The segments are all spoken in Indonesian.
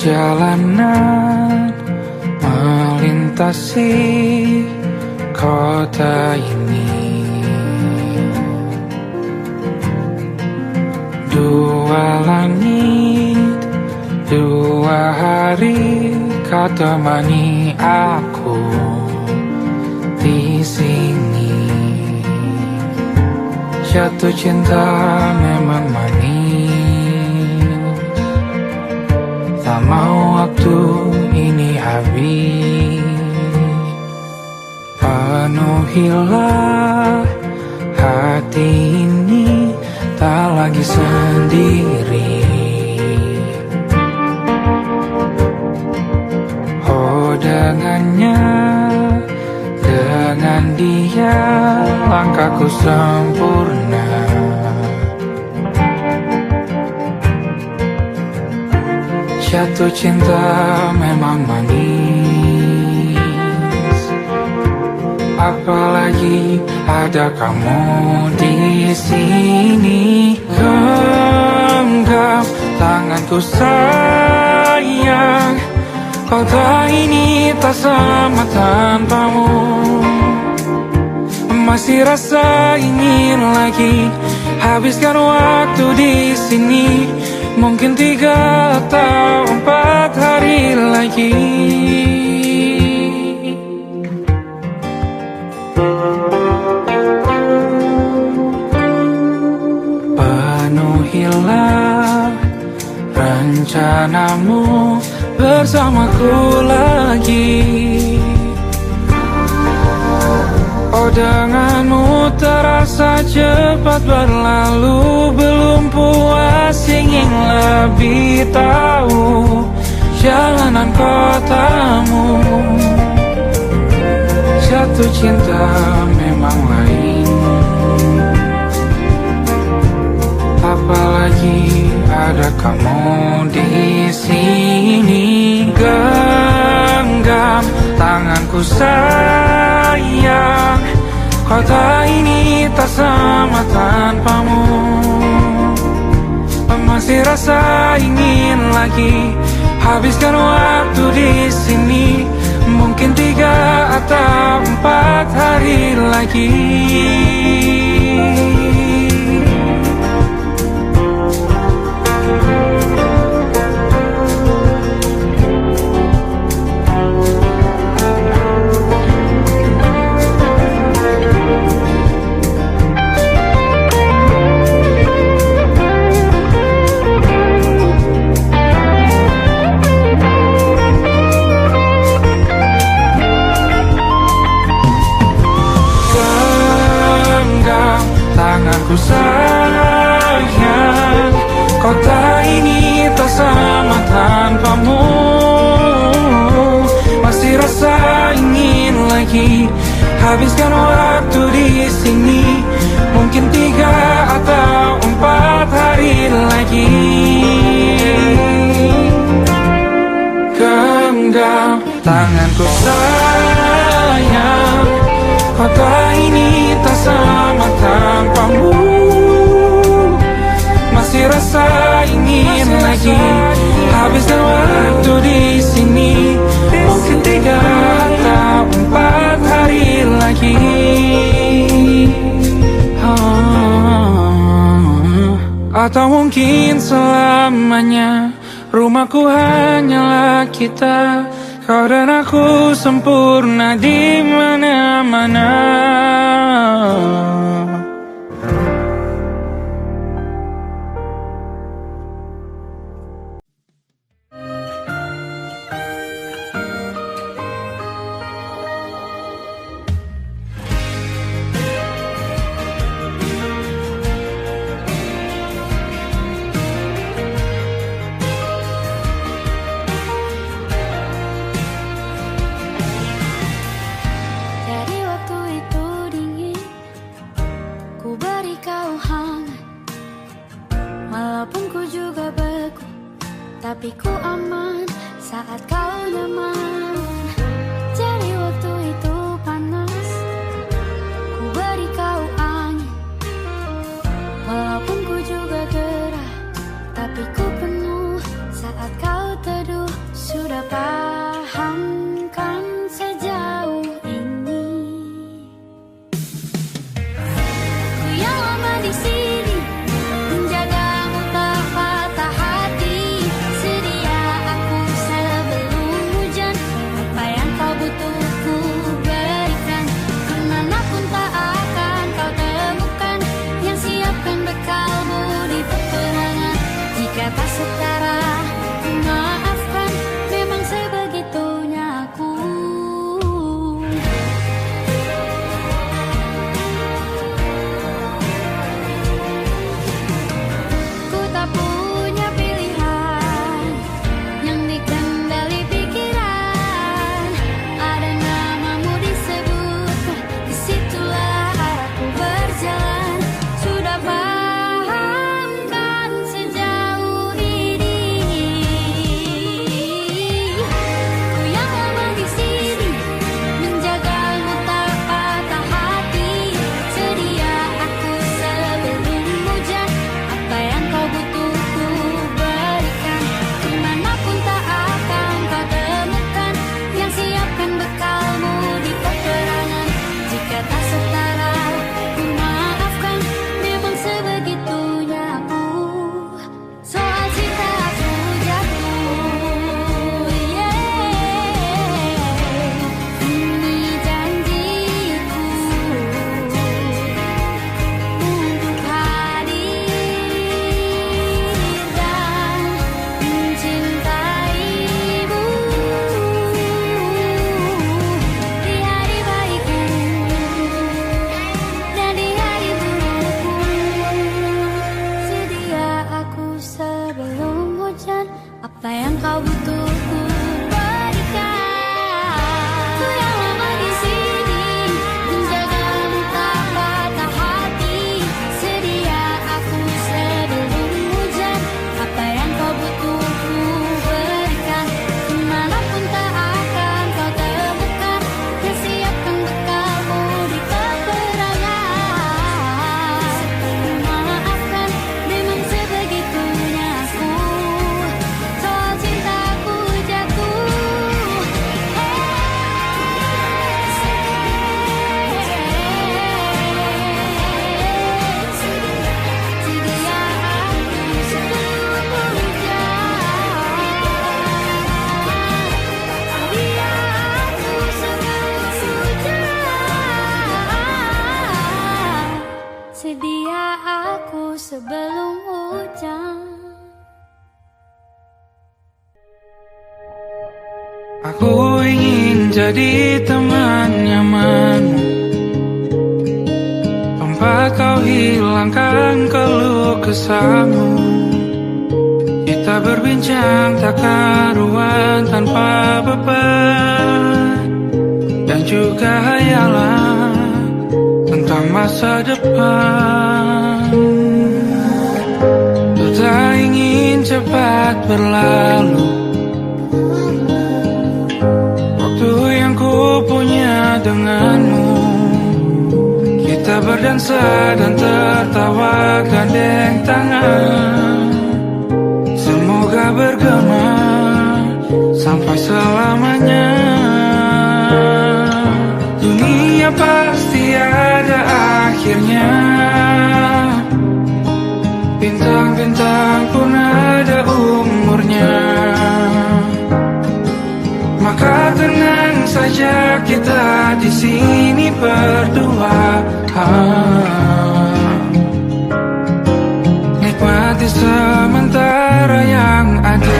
Perjalanan melintasi kota ini, dua langit, dua hari kau temani aku di sini. Jatuh cinta memang manis, tak mau waktu ini habis. Penuhilah hati ini, tak lagi sendiri. Oh dengannya, dengan dia langkahku sempurna. Jatuh cinta memang manis, apalagi ada kamu di sini. Genggam tanganku sayang, kota ini tak sama tanpamu. Masih rasa ingin lagi habiskan waktu di sini. Mungkin 3 atau 4 hari lagi. Penuhilah rencanamu bersamaku lagi. Oh denganmu terasa cepat berlalu, belum puas ingin lebih tahu jalanan kotamu. Jatuh cinta memang lain, apalagi ada kamu di sini. Genggam tanganku sayang, kota ini tak sama tanpamu. Masih rasa ingin lagi habiskan waktu di sini. Mungkin 3 atau 4 hari lagi. Tanganku sayang, kota ini tak sama tanpamu. Masih rasa ingin lagi habiskan waktu di sini. Mungkin 3 atau 4 hari lagi. Genggam tanganku sayang, kota ini tak sama tanpamu. Masih rasa ingin lagi habiskan waktu di sini. Mungkin 3 atau 4 hari lagi. Atau mungkin selamanya. Rumahku hanyalah kita, kau dan aku sempurna di mana-mana. Tapi ku aman saat kau nyaman. Jadi waktu itu panas, ku beri kau angin. Walaupun ku juga gerah, tapi ku penuh saat kau teduh Aku ingin jadi teman nyamanmu, tempat kau hilangkan keluh kesahmu. Kita berbincang tak karuan tanpa beban, dan juga hayalan tentang masa depan. Ku tak ingin cepat berlalu waktu yang ku punya denganmu. Kita berdansa dan tertawa gandeng tangan, semoga bergema sampai selamanya. Dunia pasti ada akhirnya, bintang-bintang pun ada umurnya. Maka tenang saja kita di sini berdua, nikmati sementara yang ada.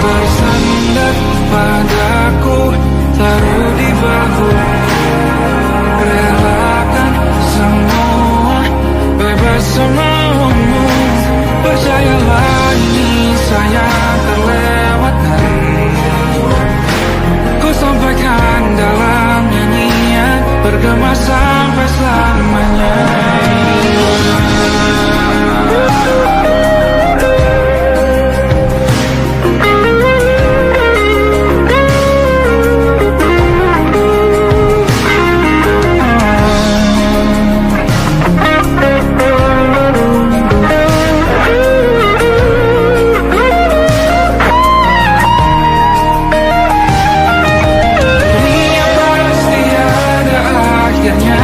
Bersandar padaku, taruh di bahu, relakan semua, bebas semaumu. Percayalah ini sayang terlewatkan, ku sampaikan dalam nyanyian, bergema sampai selamanya. Dunia pasti ada akhirnya,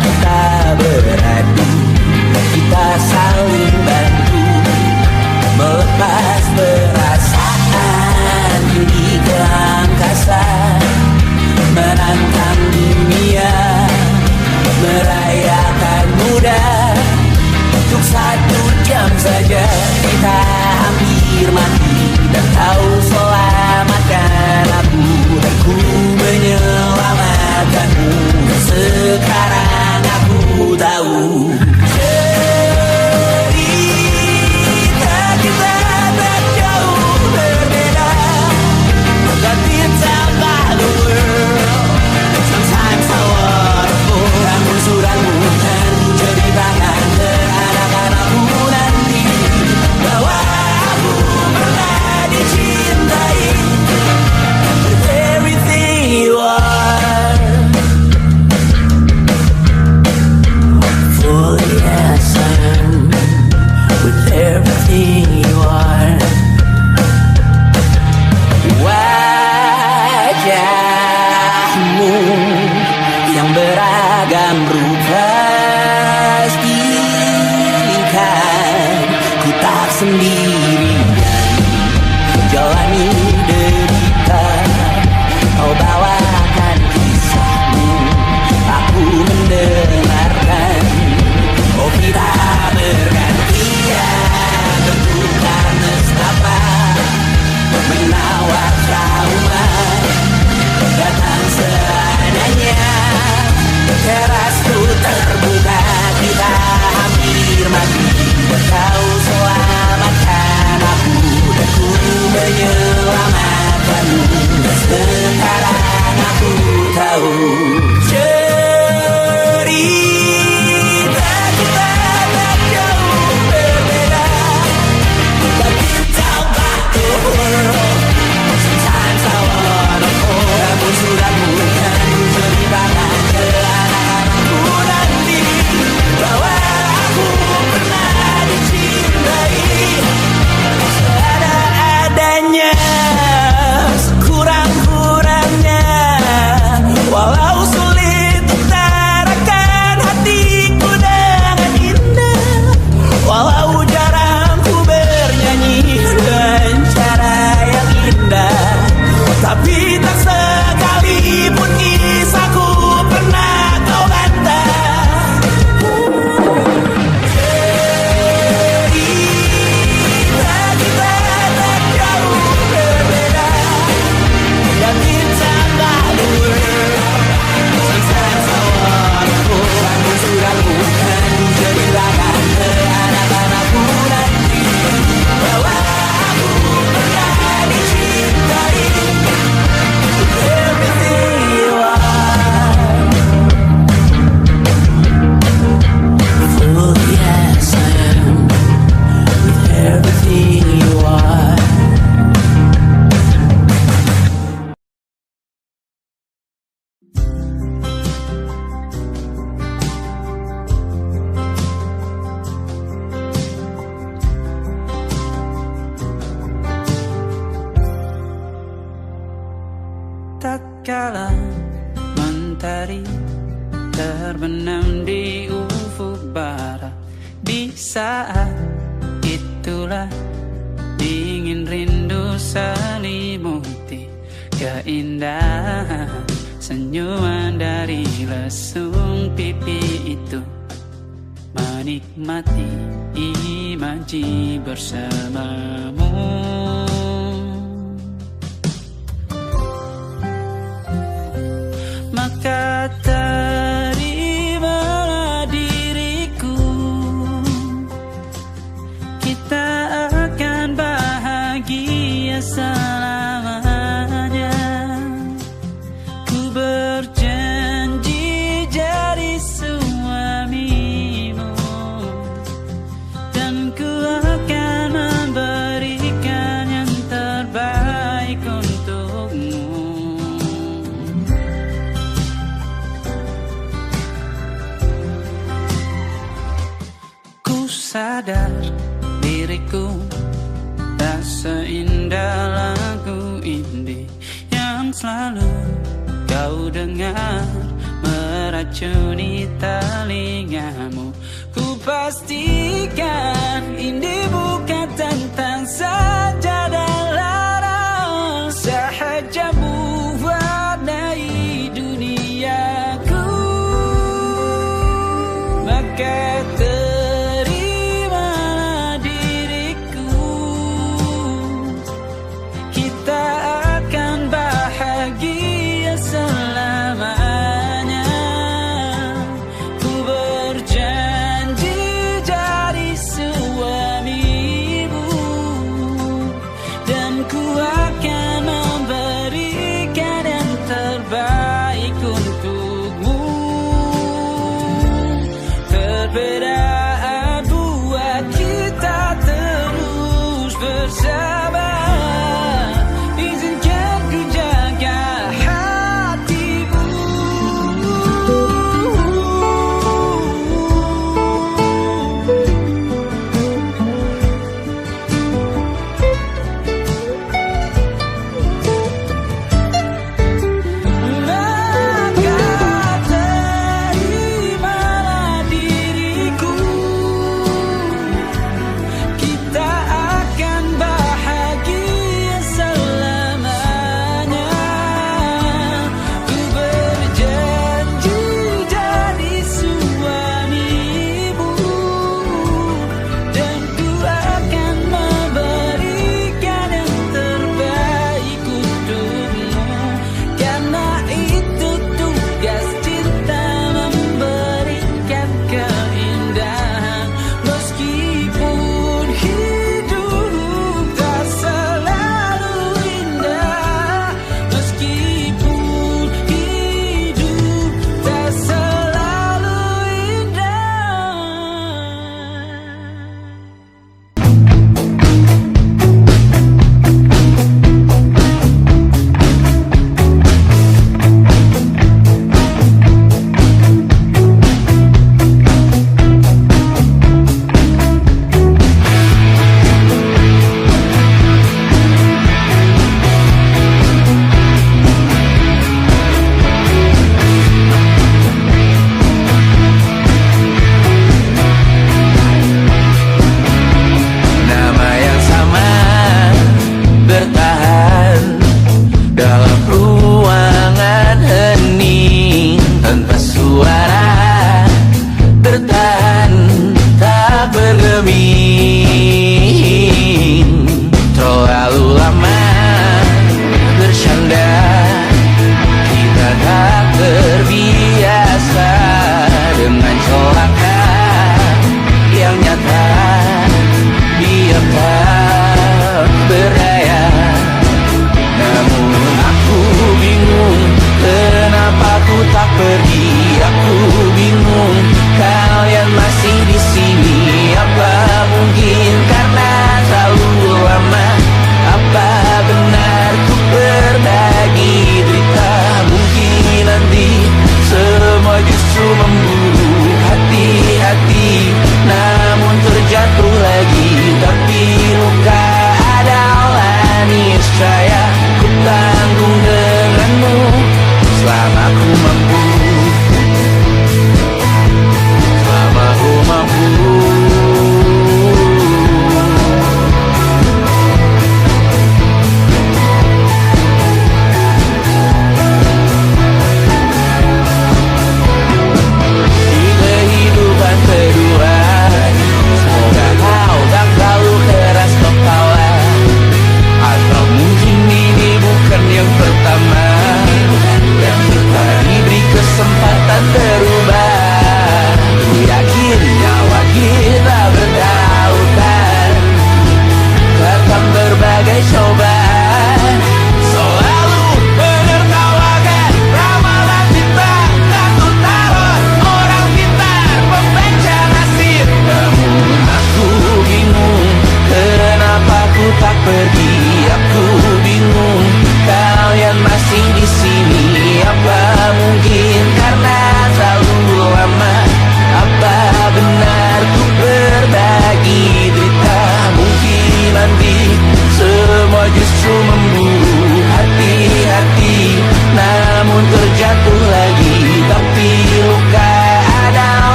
kita beradu, kita saling bantu melepas perasaan tinggi ke angkasa, menantang dunia, merayakan muda. Untuk 1 jam saja kita hampir mati, dan kau selamatkan aku, dan ku menyelamatkanmu. Sekarang aku tahu cerita kita tak jauh berbeda, but it's about the world. Sometimes I waterfall. Namun suratmu kan ku ceritakan ke anak-anakku nanti, bahwa aku pernah dicintai with everything you are. Fully as I am, with everything you are. Wajahmu yang beragam rupa pastikan ku tak sendirian jalani derita. Kau bawakan kisahmu, aku mendengarkan. Oh, kita bergantian bentukan nestapa, menawar trauma datang seadanya. Terasku terbuka, kita hampir mati, kau selamatkan aku, dan ku menyelamatkanmu. Sekarang aku tahu cerita kita tak jauh berbeda, but it's about the world. Sometimes I wanna fall. Namun suratmu kan ku ceritakan ke anak-anakku nanti, bahwa aku pernah dicintai seadanya, sekurang-kurangnya. Walau sulit utarakan hatiku dengan indah, walau jarang ku bernyanyi dengan cara yang indah, tapi tak sekalipun kisahku pernah kau bantah. Cerita kita tak jauh berbeda, dan it's about the world. Sometimes I wanna fall. Namun suratmu kan ku ceritakan ke anak-anakku nanti, bahwa aku pernah dicintai with everything you are. Fully as I am, with everything you are. Tak kala mentari terbenam di ufuk barat, di saat itulah dingin rindu selimuti keindahan senyuman dari lesung pipi itu, menikmati imaji bersamamu. Maka terimalah diriku, kita akan bahagia selamanya. Ku berjanji jadi suamimu, dan ku akan memberikan yang terbaik untukmu. Sadar diriku tak seindah lagu indie yang selalu kau dengar meracuni telingamu. Ku pastikan ini bukan tentang saja dan lara, sahaja mewarnai duniaku. Maka terimalah diriku, kita akan bahagia selamanya. Ku berjanji jadi suamimu, dan ku akan memberikan yang terbaik untukmu. Perbedaan buat kita terus bersama. Izinkan ku jaga hatimu. Maka terimalah diriku, kita akan bahagia selamanya. Ku berjanji jadi suamimu, dan ku akan memberikan yang terbaik untukmu. Karena itu tugas cinta, memberikan keindahan. Meskipun hidup tak selalu indah, meskipun hidup tak selalu indah. Nama yang sama bertahan dalam ruangan hening tanpa suara, bertahan tak bergeming. Terlalu lama bercanda, kita tak terbiasa dengan celaka yang nyata. Diam tak berdaya, namun aku bingung kenapa ku tak pergi. Aku bingung kalian masih di sini. Apa mungkin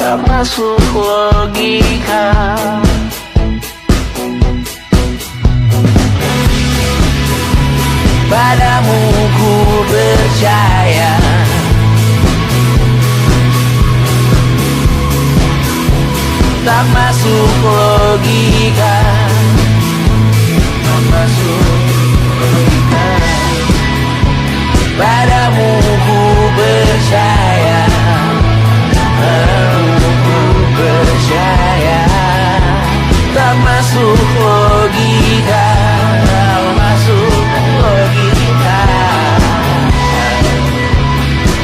tak masuk logika. Padamu ku percaya, tak masuk logika, tak masuk logika. Padamu ku percaya, padamu ku percaya, tak masuk logika, tak masuk logika.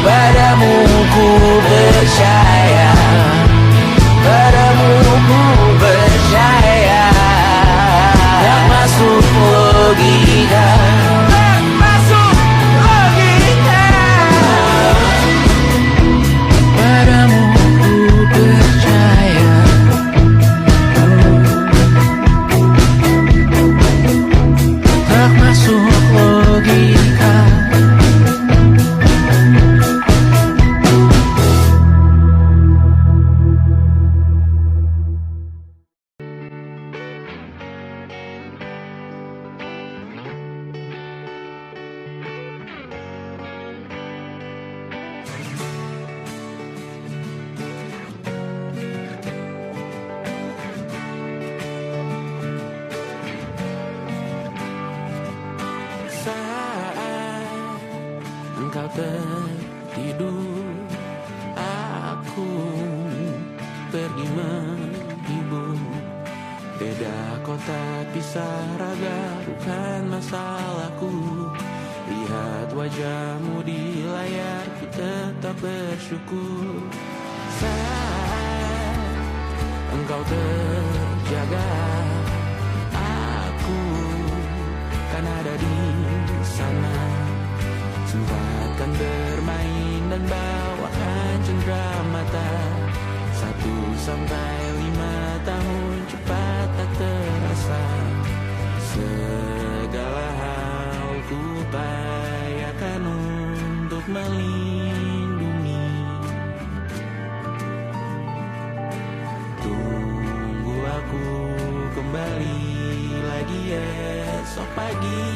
Padamu ku percaya, padamu ku percaya, tak masuk logika, tak masuk logika. Padamu ku percaya, tak masuk logika. Saat engkau tertidur, aku pergi menghibur. Beda kota pisah raga bukan masalahku. Lihat wajahmu di layar, ku tetap bersyukur. Saat engkau terjaga, aku kan ada di sana. Sempatkan bermain dan bawakan cendera mata. 1-5 tahun cepat tak terasa. Segala hal ku upayakan untuk melindungi. Tunggu aku kembali lagi esok pagi.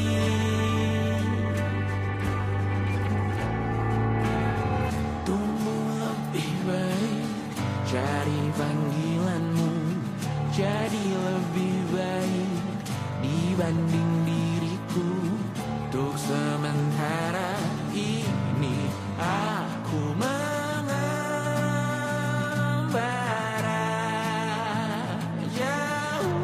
Tumbuh lebih baik, cari panggilanmu, jadi lebih baik dibanding diriku. Untuk sementara ini aku mengembara jauh.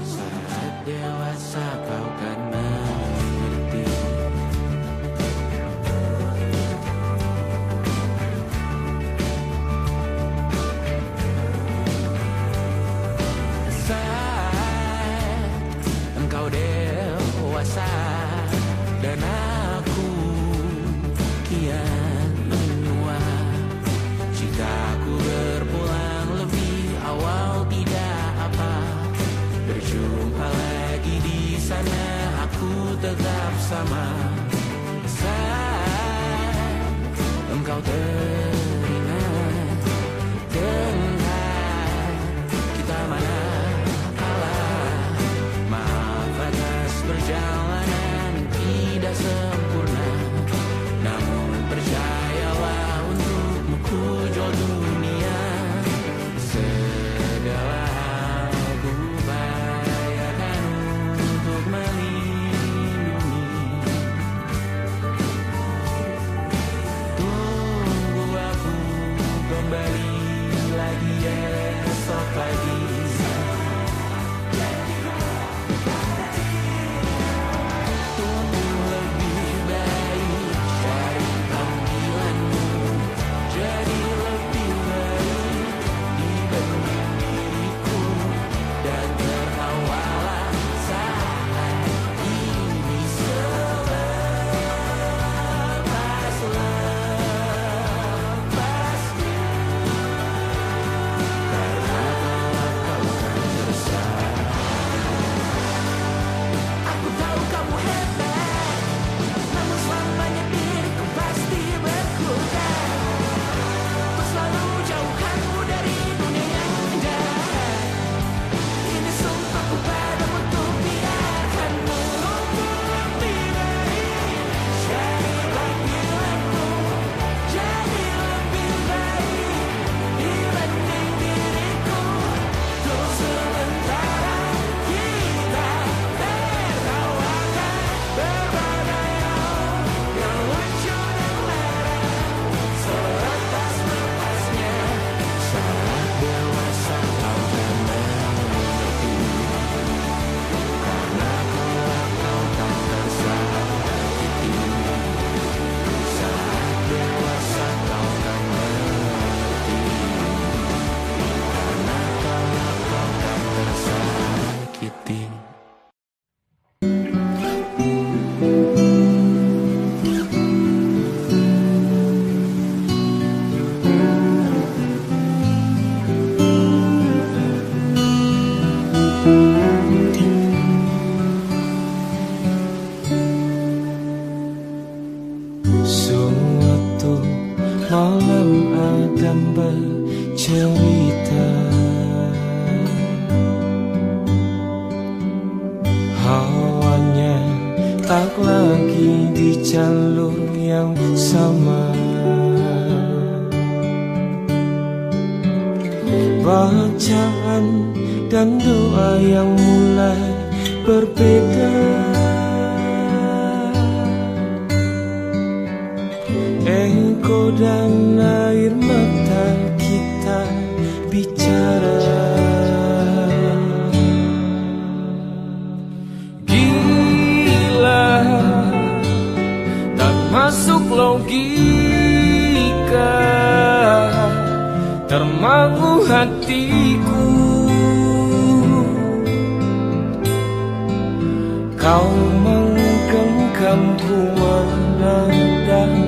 Saat dewasa kau kan mengerti. Saat engkau dewasa dan aku kian menua. Jika aku berpulang lebih awal tidak apa. Berjumpa lagi di sana, aku tetap sama. Saat engkau teringat tentang kita mana kalah. Maaf atas perjalanan tidak sempurna, namun percayalah untukmu ku jual dunia. Segala hal ku upayakan untuk melindungi. Tunggu malam Adam bercerita. Hawanya tak lagi di jalur yang sama. Bacaan dan doa yang mulai berbeda. Ego dan air mata kita bicara. Gila, tak masuk logika, termangu hatiku. Kau menggenggamku menadanya.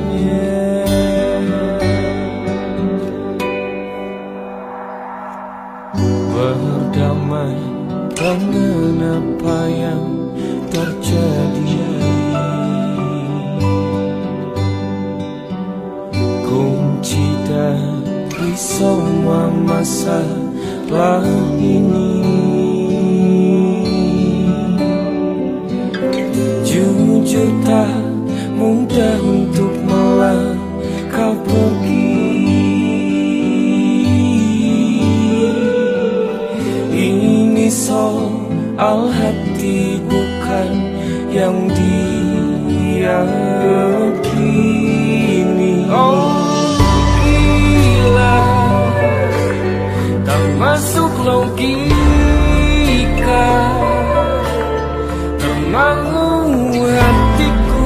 Berdamai dengan apa yang terjadi. Kunci dari semua masalah ini. Jujur tak mudah untuk melangkah pergi. Ini soal hati bukan yang diyakini. Oh gila, tak masuk logika, termangu hatiku.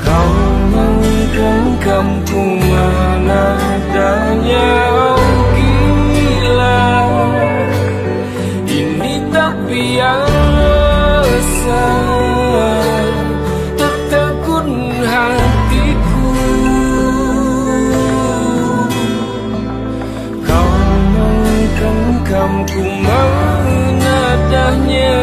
Kau menggenggamku menadanya. Oh gila, ini tak biasa, tertegun hatiku. Kau menggenggamku menadanya.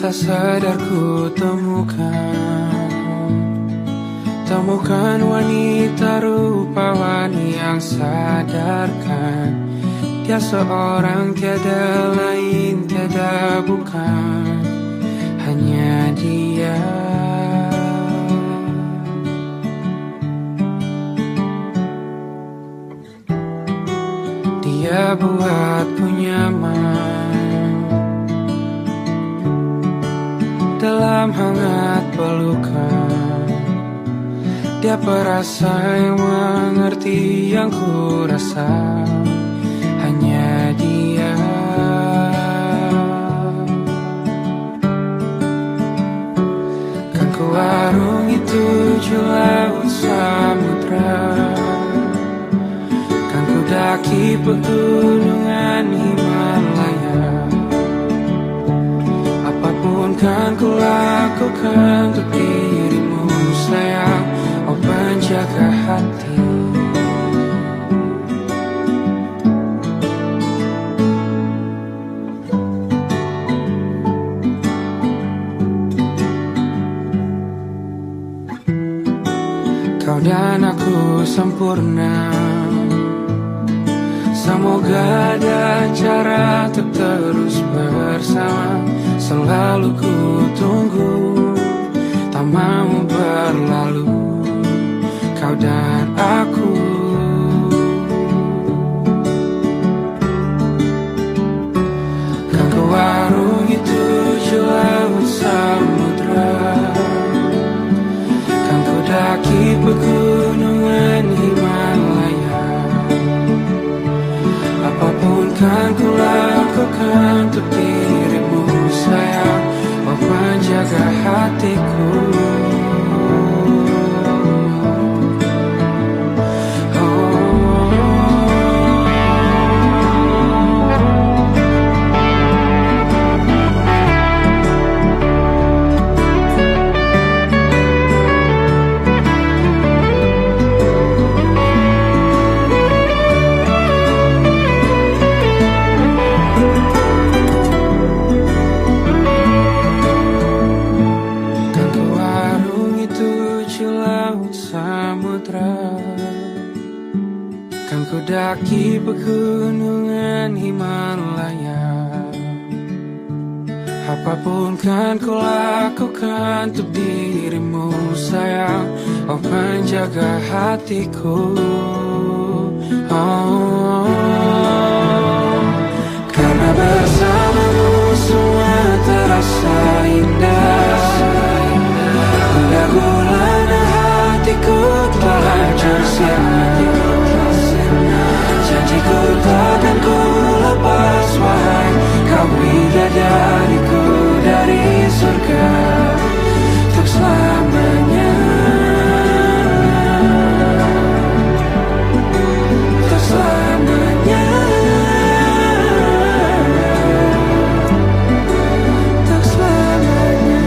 Tak sadar ku temukan wanita rupawan yang sadarkan dia seorang, tiada lain, tiada bukan, hanya dia. Dia buatku nyaman dalam hangat pelukan. Dia perasa yang mengerti yang ku rasa, hanya dia. Kan ku arungi 7 laut samudra, kan ku daki pegunungan Himalaya. Apapun kan ku lakukan untuk dirimu sayang, oh penjaga hati. Kau dan aku sempurna, semoga ada cara untuk terus bersama. Selalu ku tunggu, tak mau berlalu, kau dan aku. Kan ku warungi tujuh laut samudra, kan ku daki pegunungan Himalaya. Apapun kan ku lakukan untuk dirimu sayang, oh penjaga hatiku. Kan ku daki pegunungan Himalaya. Apapun kan ku lakukan untuk dirimu sayang, oh penjaga hatiku. Oh, karena bersamamu semua terasa indah. Gundah gulana hatiku telah tersiap. Janjiku takkan ku lepas wahai kau bidadariku dari surga untuk selamanya, untuk selamanya, untuk selamanya.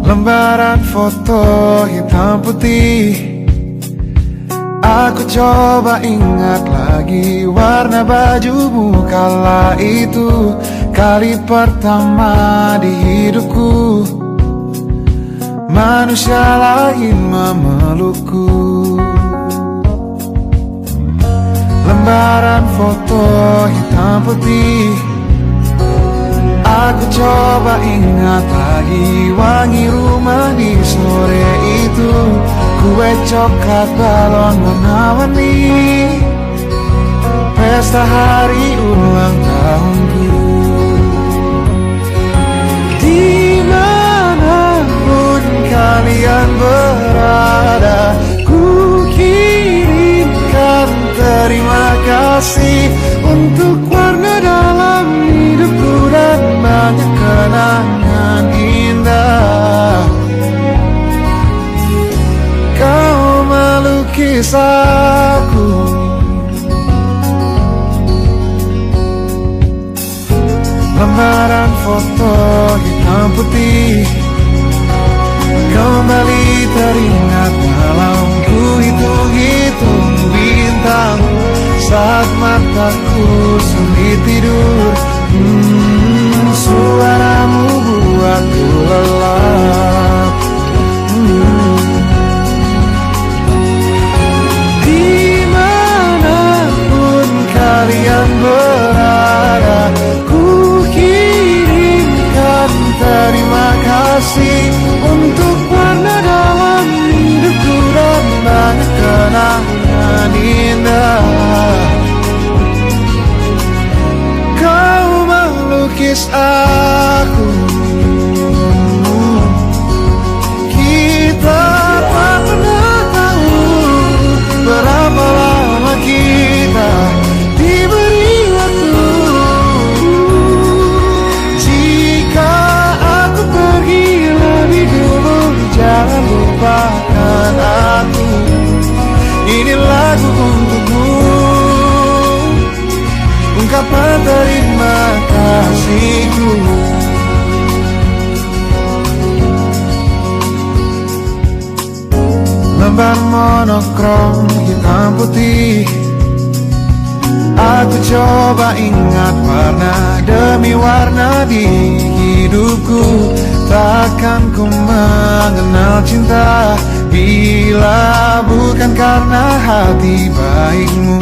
Lembaran foto hitam putih, aku coba ingat lagi warna bajumu kala itu. Kali pertama di hidupku manusia lain memelukku. Lembaran foto hitam putih, aku coba ingat lagi wangi rumah di sore itu. Kue coklat balon warna-warni, pesta hari ulang tahunku. Dimanapun kalian berada, ku kirimkan terima kasih untuk warna dalam hidupku dan banyak kenangan indah. Kau melukis aku, lembaran foto hitam putih kembali teringat malam ku hitung-hitung bintang saat mataku sulit tidur. Suaramu buatku lelah. menangis aku. Kita tak pernah tahu berapa lama kita diberi waktu. Jika aku pergi lebih dulu, jangan lupakan aku. Ini lagu untukmu, ungkapan terima kasihku. Lembar monokrom hitam putih, aku coba ingat warna demi warna di hidupku. Takkan ku mengenal cinta bila bukan karena hati baikmu.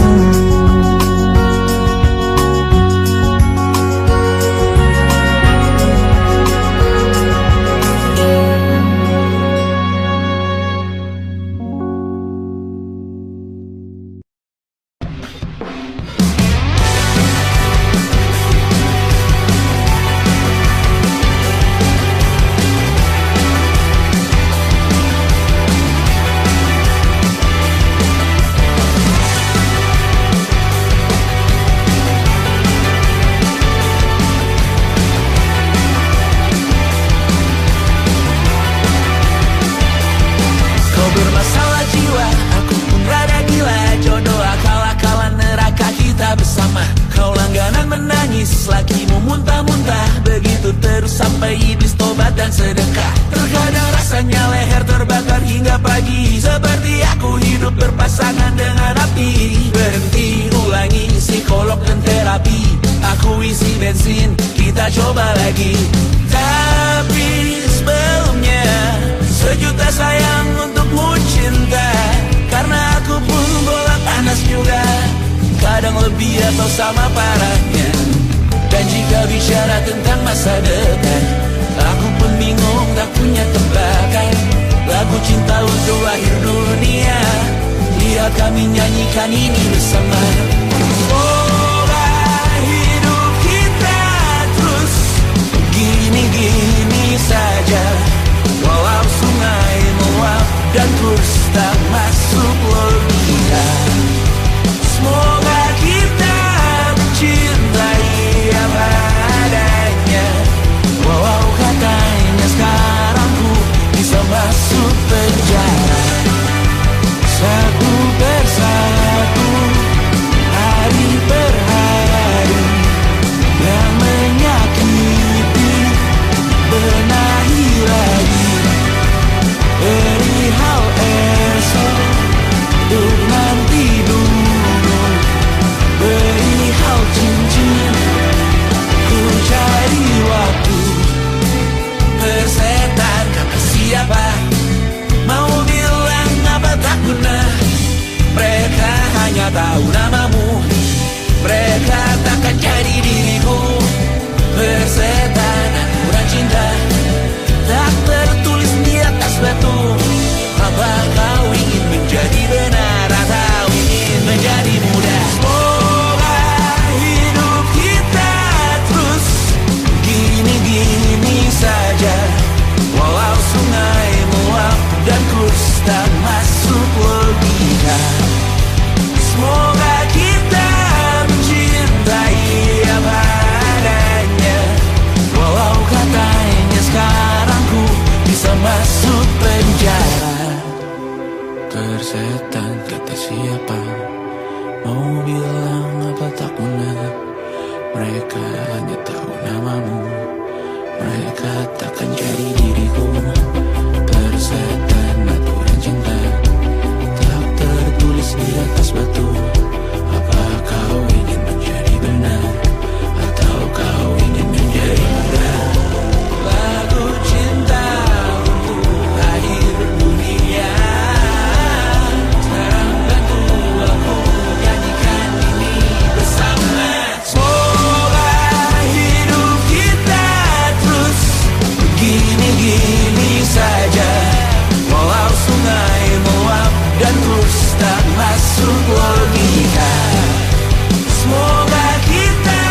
Semoga kita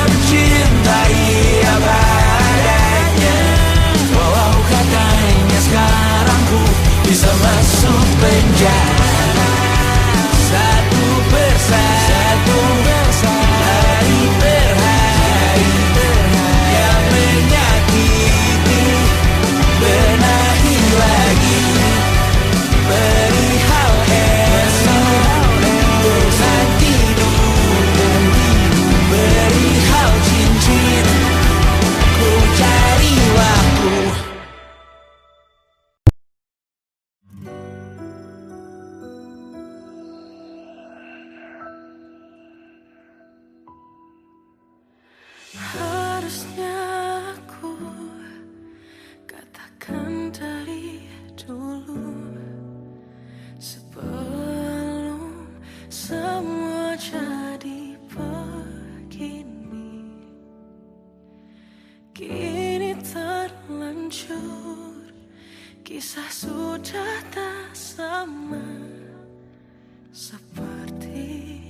mencintai Kisah sudah tak sama seperti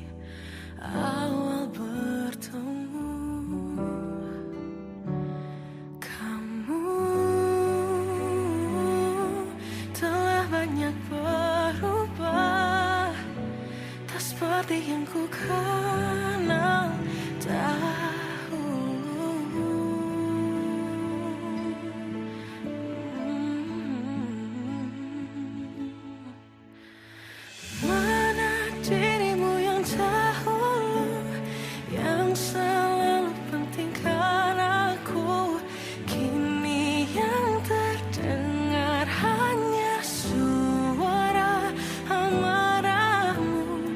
awal bertemu. Kamu telah banyak berubah, tak seperti yang ku kenal dahulu. Mana dirimu yang dahulu, yang selalu pentingkan aku, kini yang terdengar hanya suara amarahmu.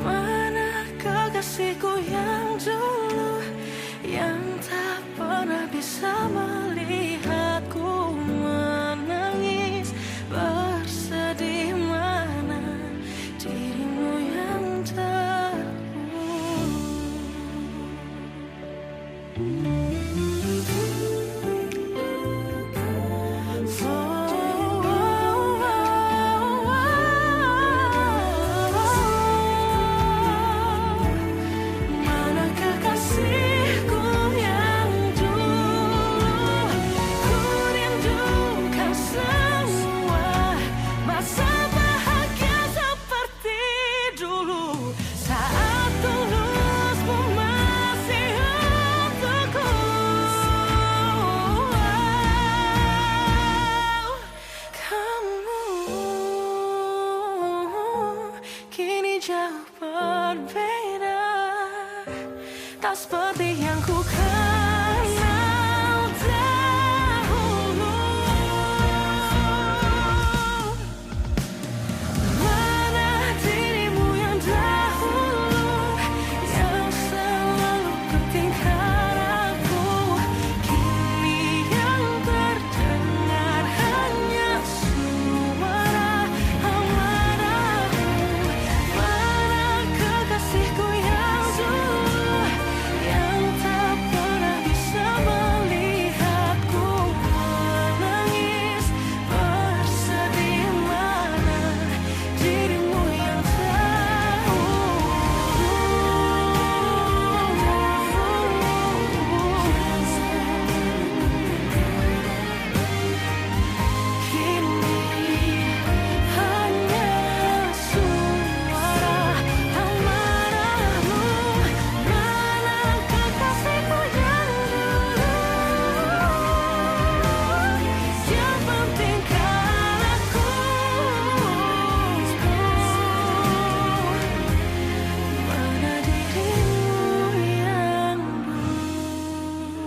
Mana kekasihku yang dulu, yang tak pernah bisa melihatku menangis bersedih. Mana dirimu yang mana kekasihku yang dulu, ku rindukan semua masa bahagia seperti dulu, saat tulusmu masih untukku. Kamu kini jauh berbeda, tak seperti yang ku kenal dahulu. Mana dirimu yang dahulu, yang selalu pentingkan aku, kini yang terdengar hanya suara amarahmu. Mana kekasihku yang dulu, yang tak pernah bisa melihatku menangis bersedih. Mana dirimu yang kini hanya suara amarahmu. Mana kekasihku yang dulu, yang pentingkan aku, mana dirimu yang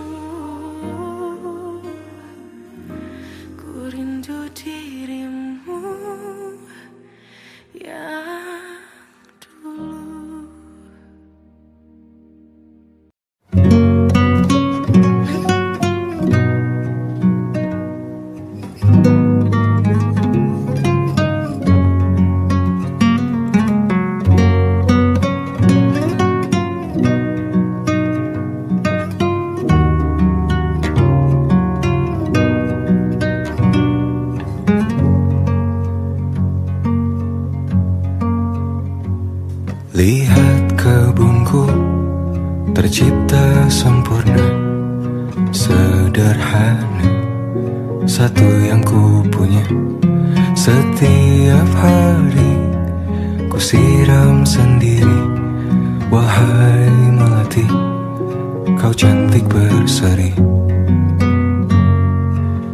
dulu, ku rindu dirimu yang dulu. Lihat kebunku tercipta sempurna, sederhana, satu yang ku punya. Setiap hari ku siram sendiri. Wahai melati, kau cantik berseri.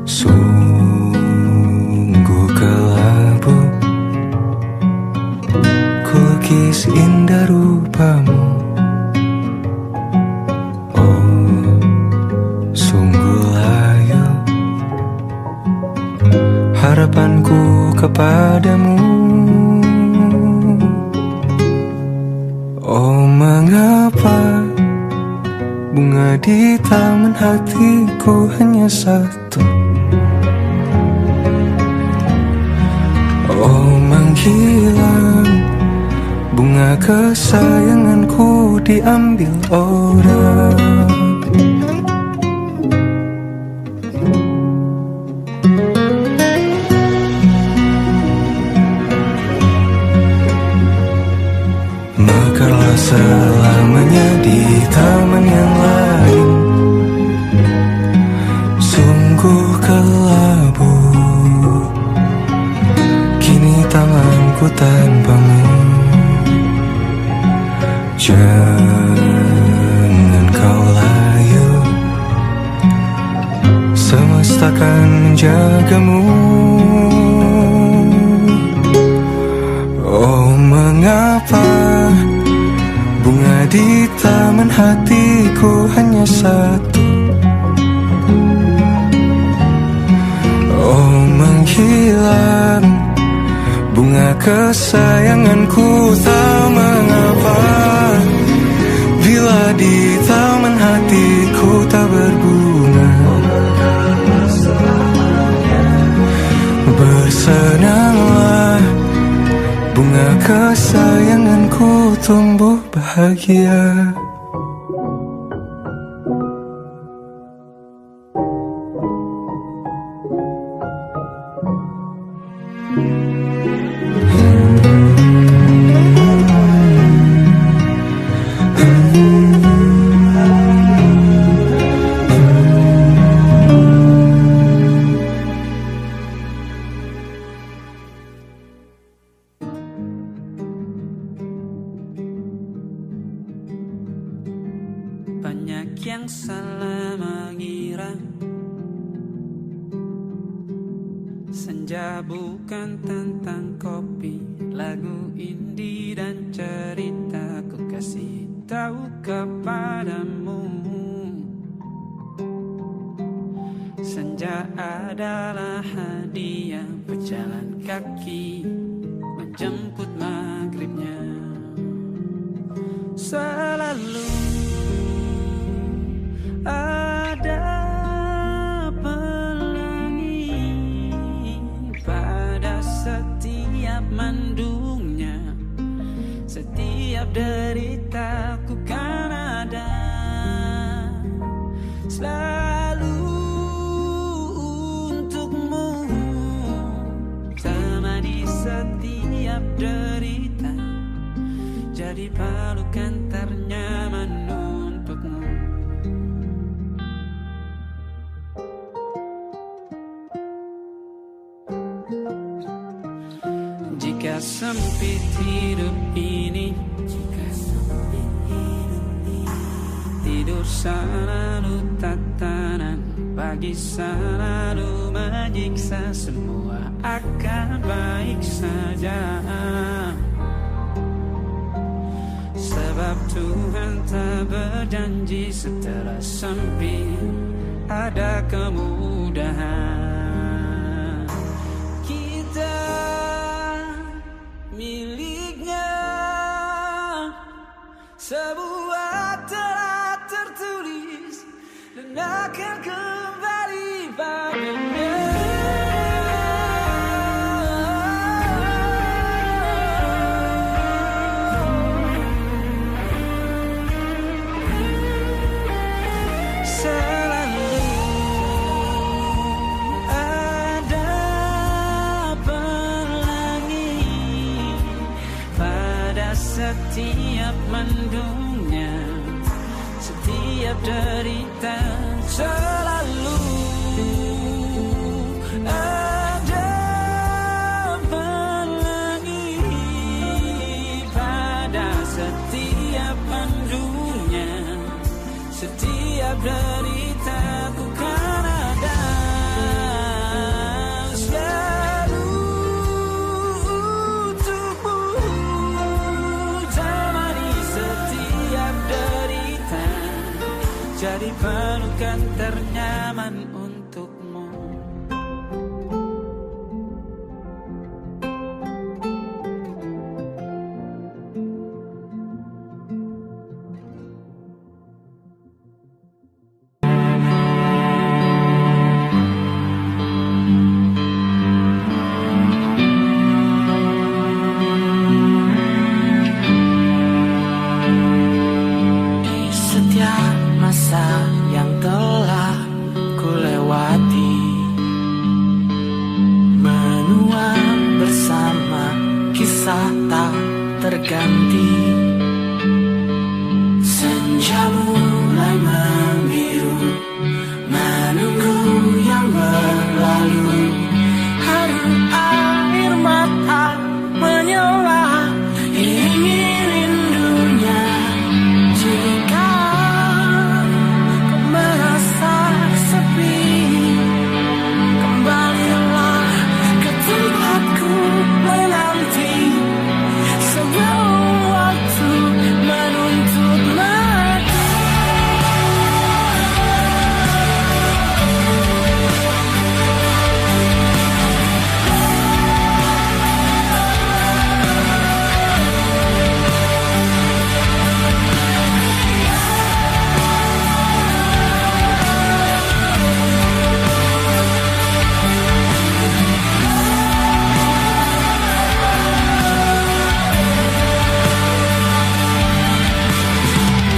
Sungguh kelabu kulkis indah rupamu. Oh, sungguh layu harapanku kepadamu. Oh, mengapa bunga di taman hatiku hanya satu? Oh, menghilang bunga kesayanganku diambil orang. selamanya di taman yang lain. Sungguh kelabu kini tanganku tanpamu. Jangan kau layu, semesta akan menjagamu. Oh, mengapa bunga di taman hatiku hanya satu? Oh, menghilang bunga kesayanganku, tak mengapa bila di taman hatiku tak berbunga. Bersenanglah bunga kesayanganku tumbuh bahagia. Banyak yang salah mengira senja bukan tentang kopi, lagu indie dan cerita. Ku kasih tahu kepadamu, senja adalah hadiah berjalan kaki menjemput maghribnya. Selalu ada pelangi pada setiap mendungnya, setiap deritaku kan ada selalu untukmu, temani setiap derita, jadi pelukan ternyaman untukmu. Jika sempit hidup ini, tidur selalu tatanan, pagi selalu menyiksa, semua akan baik saja. Sebab Tuhan tak berjanji setelah sempit ada kemudahan. Kita miliknya sebuah telah tertulis dan akan kembali padanya. Setiap mendungnya, setiap derita, selalu ada pelangi pada setiap mendungnya, setiap derita ku kan ada jadi pelukan ternyaman untukmu. terganti senja mulai membiru, menunggu yang berlalu. Harum air mata menyala, ingin rindunya. Jika kau merasa sepi, kembalilah ke tempatku menanti. Sebelum waktu menuntut mati.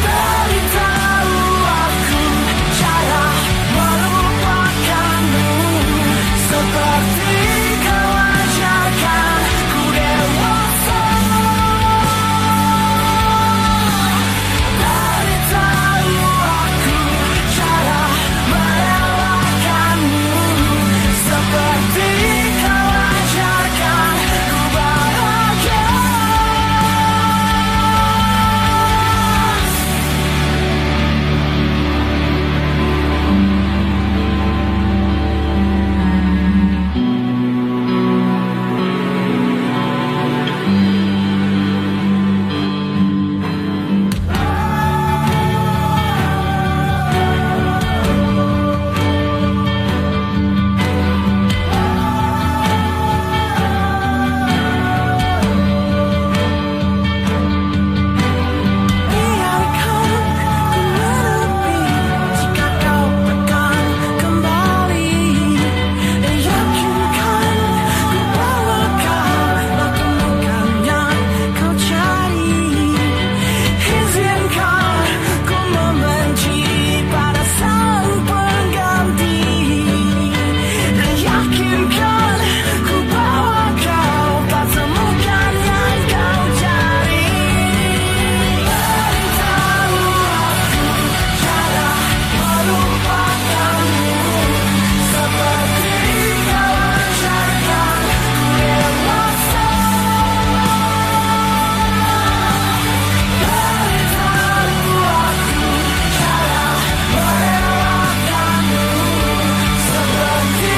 Beritahu aku cara melupakanmu, seperti kau ajarkan ku dewasa. Beritahu aku cara merelakanmu, seperti kau ajarkan ku bahagia. Biarkan ku menepi jika kau tekan kembali. Yakinkan ku bahwa kau temukan yang kau cari. Izinkan ku membenci pada sang pengganti. Yakinkan ku bahwa kau tak temukan yang kau cari. Beritahu aku cara melupakanmu, seperti kau ajarkan ku dewasa. Beritahu aku cara merelakanmu, seperti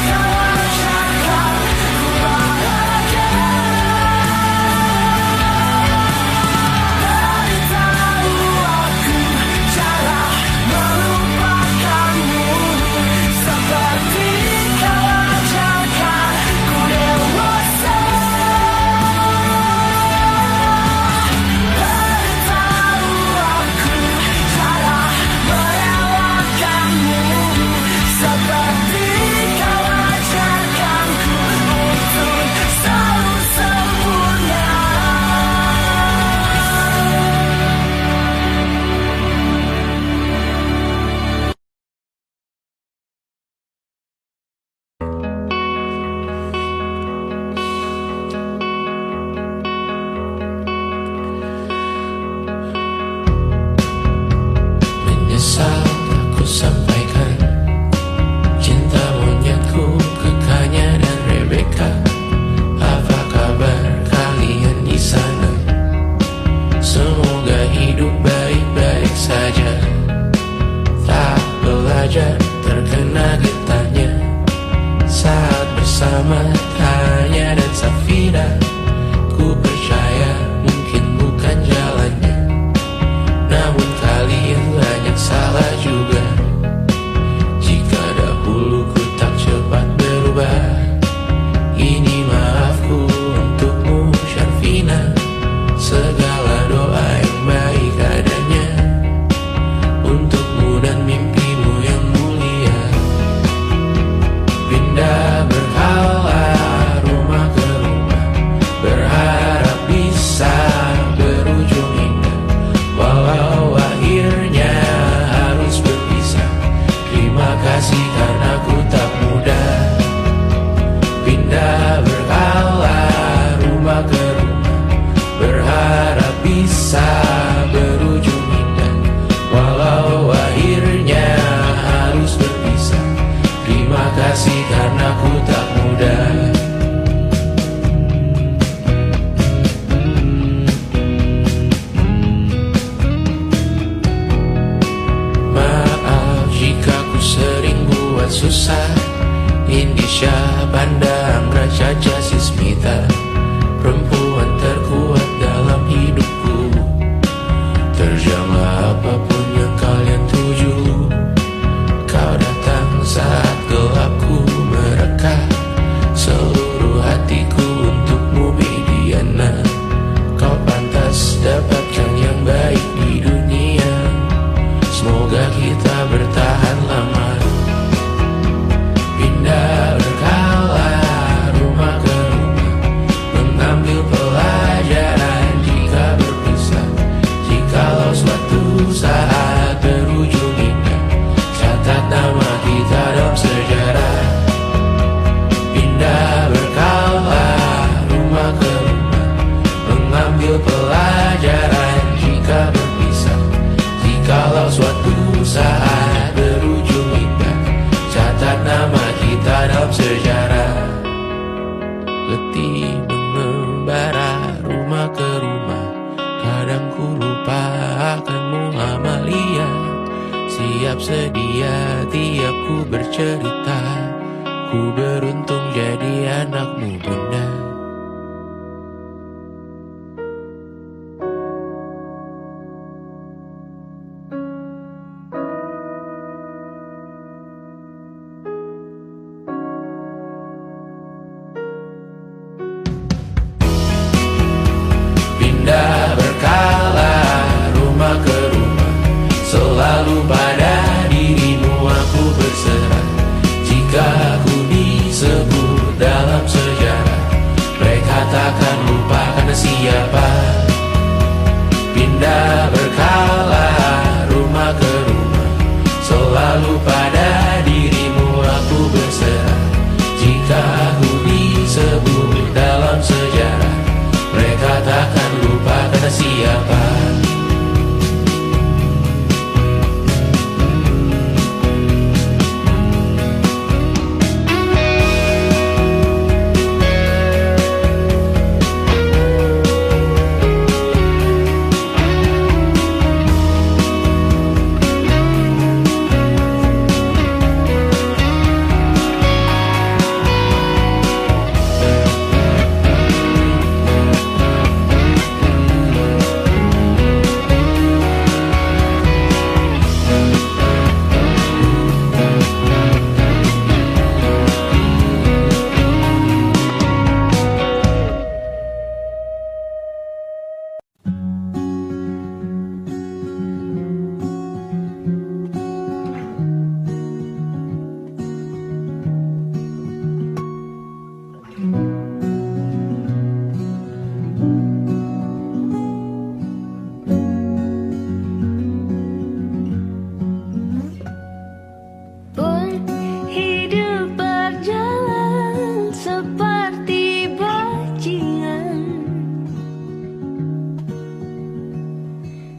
kau ajarkan ku bahagia. Beritahu aku cara melupakanmu, seperti kau ajarkan ku dewasa. Beritahu aku cara merelakanmu, seperti kau ajarkanku untuk selalu sempurna. Menyesal aku sampaikan cinta monyetku ke Kanya dan Rebecca. Apa kabar kalian di sana? Semoga hidup baik-baik saja. Tak belajar terkena getahnya saat bersama Tanya dan Safira. Ku percaya mungkin bukan jalannya, namun kalian banyak salah juga. Jika dahulu ku tak cepat berubah, ini maafku untukmu Syarfina. Segala doa yang baik adanya untukmu dan mimpimu yang mulia. Pindah berhala letih mengembara rumah ke rumah. Kadang ku lupa akanmu Amalia. Siap sedia tiap ku bercerita. Ku beruntung jadi anakmu bunda. Pindah berkala rumah ke rumah, selalu pada dirimu aku berserah. Jika aku disebut dalam sejarah, mereka takkan lupa karena siapa. Pindah berkala rumah ke rumah, selalu pada dirimu aku berserah. Jika aku disebut dalam sejarah, mereka takkan lupa karena siapa.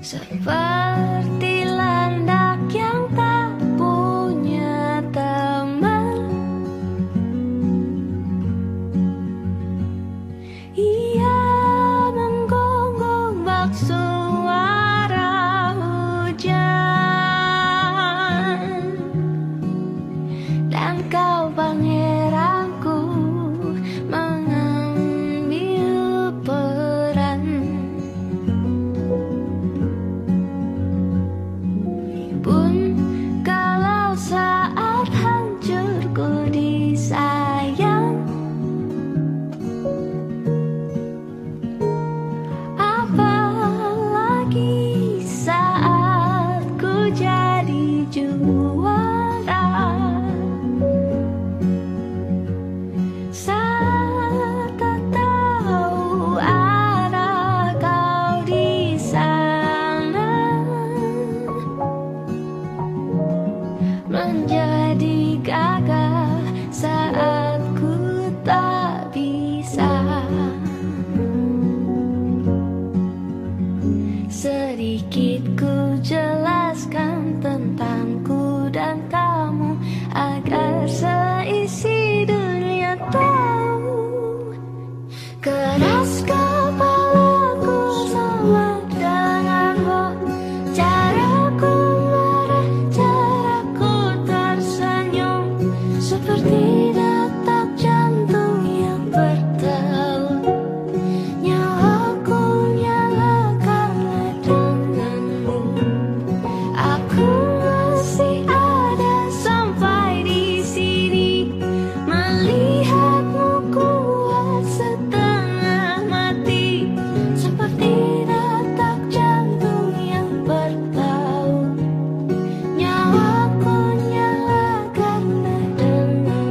Seperti landak yang tak punya teman, ia menggonggong bak suara hujan. Dan kau pangeranku mengambil peran. Pun kalau saat hancurku disayang, apalagi saat ku jadi juara. Saat tak tahu arah kau di sana, menjadi gagah saat ku tak bisa. Sedikit ku jelaskan tentangku dan kamu, agar seisi dunia tahu. Keras kepalaku sama denganmu, caraku marah, caraku tersenyum, seperti detak jantung yang bertaut. Nyawaku nyala karena denganmu. Aku masih ada sampai di sini, melihatmu kuat setengah mati, seperti detak jantung yang bertaut. Nyawaku nyala karena denganmu.